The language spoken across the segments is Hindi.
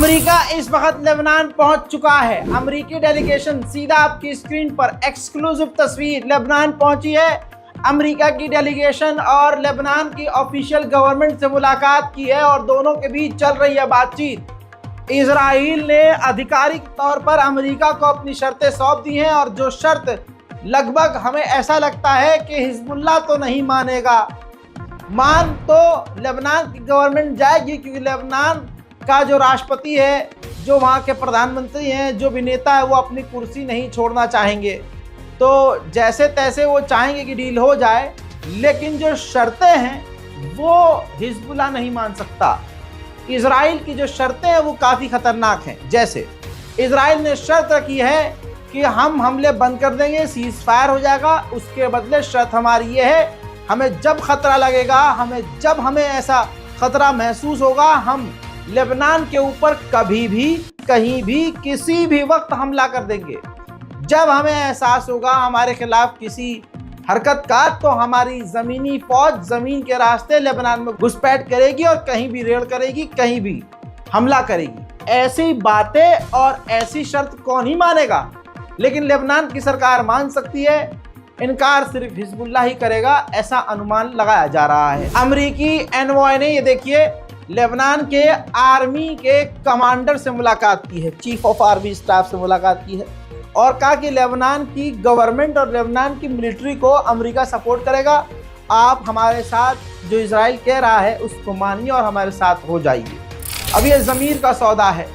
अमेरिका इस वक्त लेबनान पहुंच चुका है। अमेरिकी डेलीगेशन सीधा आपकी स्क्रीन पर एक्सक्लूसिव तस्वीर लेबनान पहुंची है। अमेरिका की डेलीगेशन और लेबनान की ऑफिशियल गवर्नमेंट से मुलाकात की है और दोनों के बीच चल रही है बातचीत। इजराइल ने आधिकारिक तौर पर अमेरिका को अपनी शर्तें सौंप दी हैं और जो शर्त लगभग हमें ऐसा लगता है कि हिजबुल्लाह तो नहीं मानेगा। मान तो लेबनान की गवर्नमेंट जाएगी, क्योंकि लेबनान का जो राष्ट्रपति है, जो वहाँ के प्रधानमंत्री हैं, जो भी नेता है, वो अपनी कुर्सी नहीं छोड़ना चाहेंगे। तो जैसे तैसे वो चाहेंगे कि डील हो जाए, लेकिन जो शर्तें हैं वो हिजबुल्लाह नहीं मान सकता। इजराइल की जो शर्तें हैं वो काफ़ी ख़तरनाक हैं। जैसे इजराइल ने शर्त रखी है कि हम हमले बंद कर देंगे, सीज फायर हो जाएगा, उसके बदले शर्त हमारी ये है, हमें जब खतरा लगेगा, जब हमें ऐसा खतरा महसूस होगा, हम लेबनान के ऊपर कभी भी, कहीं भी, किसी भी वक्त हमला कर देंगे। जब हमें एहसास होगा हमारे खिलाफ किसी हरकत का, तो हमारी ज़मीनी फौज ज़मीन के रास्ते लेबनान में घुसपैठ करेगी और कहीं भी रेड करेगी, कहीं भी हमला करेगी। ऐसी बातें और ऐसी शर्त कौन ही मानेगा, लेकिन लेबनान की सरकार मान सकती है। इनकार सिर्फ हिजबुल्लाह ही करेगा, ऐसा अनुमान लगाया जा रहा है। अमेरिकी एनवॉय ने, ये देखिए, लेबनान के आर्मी के कमांडर से मुलाकात की है, चीफ ऑफ आर्मी स्टाफ से मुलाकात की है और कहा कि लेबनान की गवर्नमेंट और लेबनान की मिलिट्री को अमेरिका सपोर्ट करेगा। आप हमारे साथ जो इजराइल कह रहा है उसको मानिए और हमारे साथ हो जाइए। अब ये ज़मीर का सौदा है,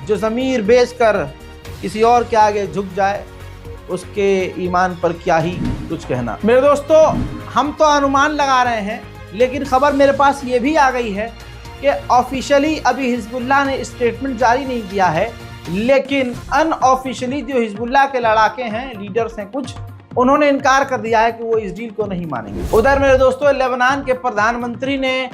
जो ज़मीर बेचकर किसी और के आगे झुक जाए, उसके ईमान पर क्या ही कुछ कहना। मेरे दोस्तों, हम तो अनुमान लगा रहे हैं, लेकिन खबर मेरे पास ये भी आ गई है कि ऑफिशियली अभी हिजबुल्लाह ने स्टेटमेंट जारी नहीं किया है, लेकिन अनऑफिशियली जो हिजबुल्लाह के लड़ाके हैं, लीडर्स हैं कुछ, उन्होंने इनकार कर दिया है कि वो इस डील को नहीं मानेंगे। उधर मेरे दोस्तों, लेबनान के प्रधानमंत्री ने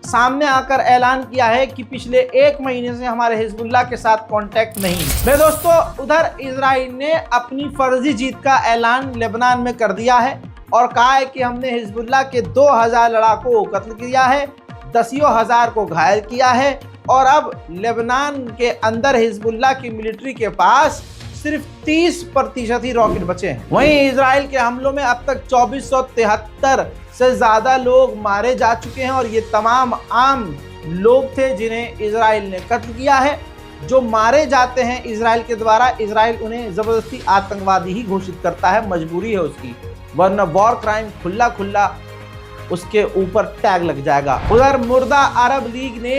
सामने आकर ऐलान किया है कि पिछले 1 महीने से हमारे हिजबुल्लाह के साथ कांटेक्ट नहीं है। मेरे दोस्तों, उधर इजराइल ने अपनी फर्जी जीत का ऐलान लेबनान में कर दिया है और कहा है कि हमने हिजबुल्लाह के 2000 लड़ाकों को कत्ल किया है, दसियों हजार को घायल किया है और अब लेबनान के अंदर हिजबुल्लाह की मिलिट्री के पास सिर्फ 30% ही रॉकेट बचे हैं। वहीं इजराइल के हमलों में अब तक 2473 से ज़्यादा लोग मारे जा चुके हैं और ये तमाम आम लोग थे जिन्हें इजराइल ने कत्ल किया है। जो मारे जाते हैं इजराइल के द्वारा, इजराइल उन्हें ज़बरदस्ती आतंकवादी ही घोषित करता है, मजबूरी है उसकी, वरना वॉर क्राइम खुला खुला उसके ऊपर टैग लग जाएगा। उधर मुर्दा अरब लीग ने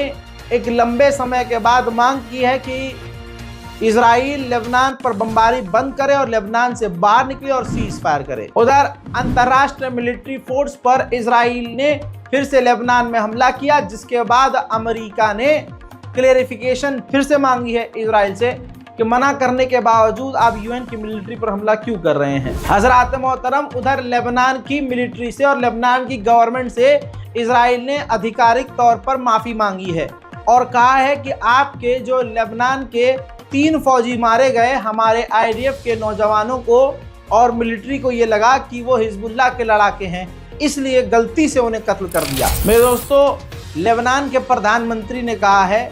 एक लंबे समय के बाद मांग की है कि इजराइल लेबनान पर बमबारी बंद करे और लेबनान से बाहर निकले और सीज फायर करे। उधर अंतर्राष्ट्रीय मिलिट्री फोर्स पर इजराइल ने फिर से लेबनान में हमला किया, जिसके बाद अमेरिका ने क्लेरिफिकेशन फिर से मांगी है इजराइल से कि मना करने के बावजूद आप यूएन की मिलिट्री पर हमला क्यों कर रहे हैं। हजरात मोहतरम, उधर लेबनान की मिलिट्री से और लेबनान की गवर्नमेंट से इजराइल ने आधिकारिक तौर पर माफ़ी मांगी है और कहा है कि आपके जो लेबनान के 3 फौजी मारे गए, हमारे आईडीएफ के नौजवानों को और मिलिट्री को ये लगा कि वो हिजबुल्लाह के लड़ाके हैं, इसलिए गलती से उन्हें कत्ल कर दिया। मेरे दोस्तों, लेबनान के प्रधानमंत्री ने कहा है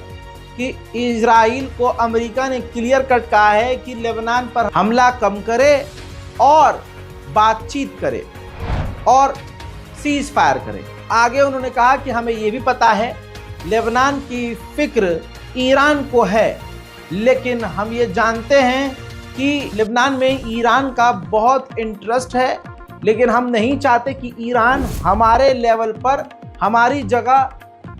कि इजराइल को अमेरिका ने क्लियर कट कहा है कि लेबनान पर हमला कम करे और बातचीत करे और सीज फायर करे। आगे उन्होंने कहा कि हमें ये भी पता है लेबनान की फिक्र ईरान को है, लेकिन हम ये जानते हैं कि लेबनान में ईरान का बहुत इंटरेस्ट है, लेकिन हम नहीं चाहते कि ईरान हमारे लेवल पर, हमारी जगह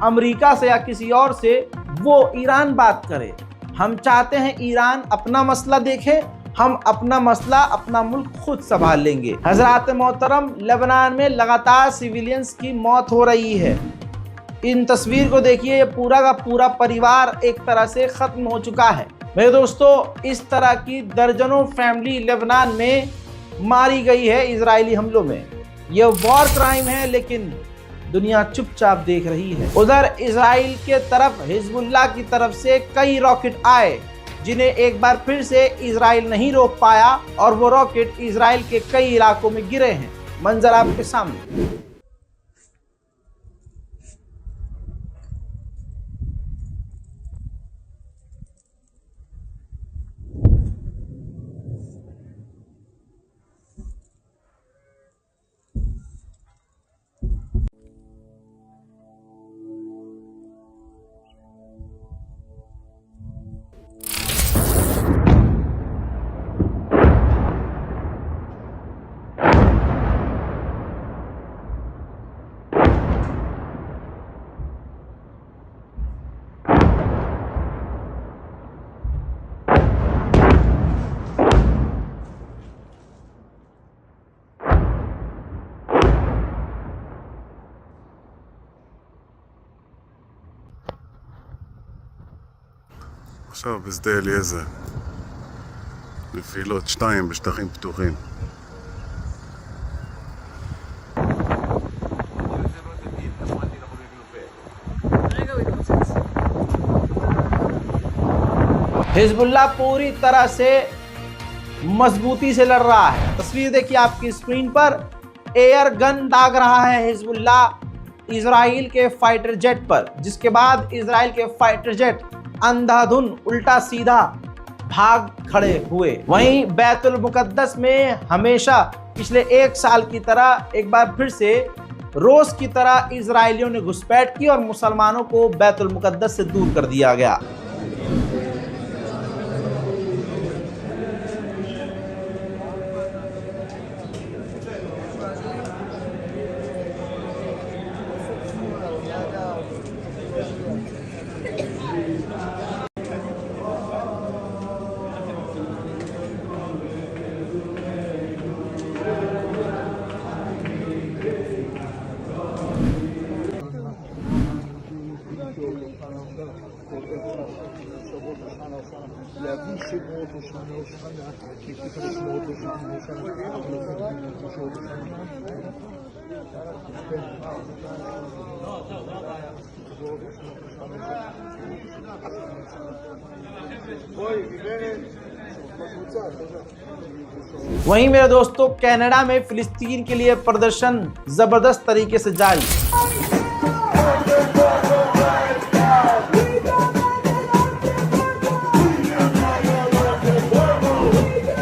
अमेरिका से या किसी और से वो ईरान बात करे। हम चाहते हैं ईरान अपना मसला देखे, हम अपना मसला, अपना मुल्क खुद संभाल लेंगे। हजरात मोहतरम, लेबनान में लगातार सिविलियंस की मौत हो रही है। इन तस्वीर को देखिए, ये पूरा का पूरा परिवार एक तरह से ख़त्म हो चुका है। मेरे दोस्तों, इस तरह की दर्जनों फैमिली लेबनान में मारी गई है इजरायली हमलों में। यह वॉर क्राइम है, लेकिन दुनिया चुपचाप देख रही है। उधर इजराइल के तरफ हिजबुल्लाह की तरफ से कई रॉकेट आए, जिन्हें एक बार फिर से इजराइल नहीं रोक पाया और वो रॉकेट इजराइल के कई इलाकों में गिरे हैं। मंजर आपके सामने। עכשיו בשדה אליעזר, נפילות 2 בשטחים פתוחים. हिजबुल्लाह पूरी तरह से मजबूती से लड़ रहा है। तस्वीर देखिए आपकी स्क्रीन पर, एयर गन दाग रहा है हिजबुल्लाह इजराइल के फाइटर जेट पर, जिसके बाद इजराइल के फाइटर जेट अंधाधुन उल्टा सीधा भाग खड़े हुए। वहीं बैतुल मुकद्दस में हमेशा पिछले 1 साल की तरह एक बार फिर से रोज की तरह इजरायलियों ने घुसपैठ की और मुसलमानों को बैतुल मुकद्दस से दूर कर दिया गया। वहीं मेरे दोस्तों, कनाडा में फिलिस्तीन के लिए प्रदर्शन जबरदस्त तरीके से जारी।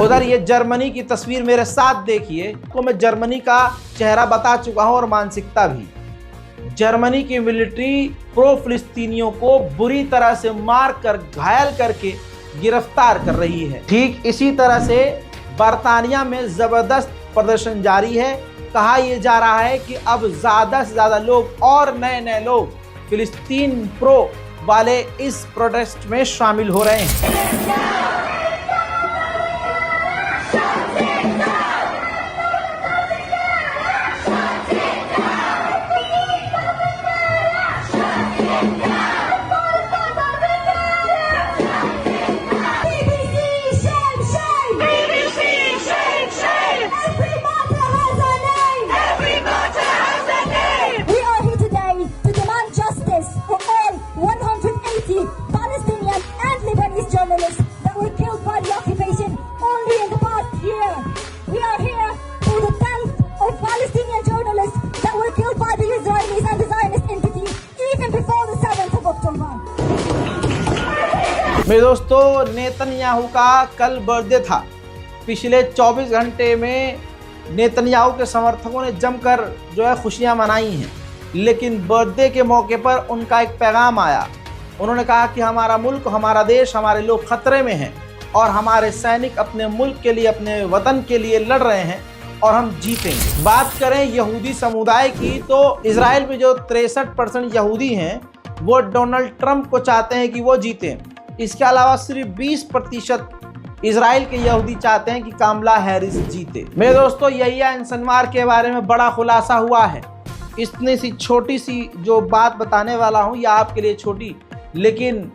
उधर ये जर्मनी की तस्वीर मेरे साथ देखिए, को मैं जर्मनी का चेहरा बता चुका हूं और मानसिकता भी। जर्मनी की मिलिट्री प्रो फिलिस्तीनियों को बुरी तरह से मार कर घायल करके गिरफ्तार कर रही है। ठीक इसी तरह से बर्तानिया में जबरदस्त प्रदर्शन जारी है। कहा यह जा रहा है कि अब ज्यादा से ज्यादा लोग और नए लोग फिलिस्तीन प्रो वाले इस प्रोटेस्ट में शामिल हो रहे हैं। मेरे दोस्तों, नेतन्याहू का कल बर्थडे था। पिछले 24 घंटे में नेतन्याहू के समर्थकों ने जमकर जो है खुशियां मनाई हैं, लेकिन बर्थडे के मौके पर उनका एक पैगाम आया। उन्होंने कहा कि हमारा मुल्क, हमारा देश, हमारे लोग खतरे में हैं और हमारे सैनिक अपने मुल्क के लिए, अपने वतन के लिए लड़ रहे हैं और हम जीतेंगे। बात करें यहूदी समुदाय की, तो इजराइल में जो 63% यहूदी हैं वो डोनाल्ड ट्रंप को चाहते हैं कि वो जीतें। इसके अलावा सिर्फ 20% इजराइल के यहूदी चाहते हैं कि कामला हैरिस जीते। मेरे दोस्तों, याह्या सिनवार के बारे में बड़ा खुलासा हुआ है। इतनी सी छोटी सी जो बात बताने वाला हूं, यह आपके लिए छोटी, लेकिन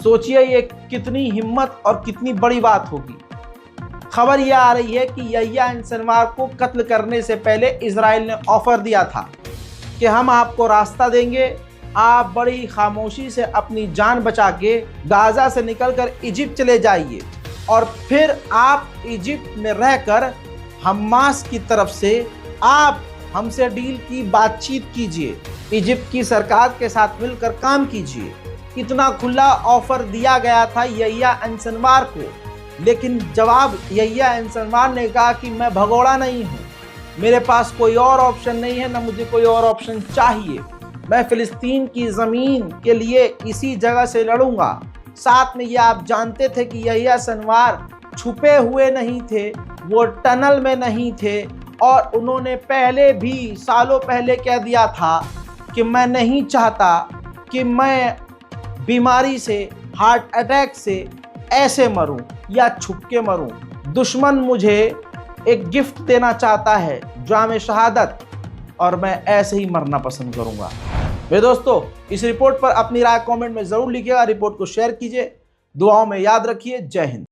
सोचिए ये कितनी हिम्मत और कितनी बड़ी बात होगी। खबर यह आ रही है कि याह्या सिनवार को कत्ल करने से पहले इजराइल ने ऑफर दिया था कि हम आपको रास्ता देंगे, आप बड़ी खामोशी से अपनी जान बचा के गाजा से निकलकर इजिप्ट चले जाइए और फिर आप इजिप्ट में रहकर हमास की तरफ से आप हमसे डील की बातचीत कीजिए, इजिप्ट की सरकार के साथ मिलकर काम कीजिए। इतना खुला ऑफर दिया गया था याह्या सिनवार को, लेकिन जवाब याह्या सिनवार ने कहा कि मैं भगोड़ा नहीं हूँ, मेरे पास कोई और ऑप्शन नहीं है, न मुझे कोई और ऑप्शन चाहिए। मैं फिलिस्तीन की ज़मीन के लिए इसी जगह से लड़ूंगा। साथ में ये आप जानते थे कि याह्या सिनवार छुपे हुए नहीं थे, वो टनल में नहीं थे और उन्होंने पहले भी सालों पहले कह दिया था कि मैं नहीं चाहता कि मैं बीमारी से, हार्ट अटैक से ऐसे मरूं या छुप के मरूं। दुश्मन मुझे एक गिफ्ट देना चाहता है, जाम शहादत, और मैं ऐसे ही मरना पसंद करूंगा। मेरे दोस्तों, इस रिपोर्ट पर अपनी राय कमेंट में ज़रूर लिखिएगा, रिपोर्ट को शेयर कीजिए। दुआओं में याद रखिए। जय हिंद।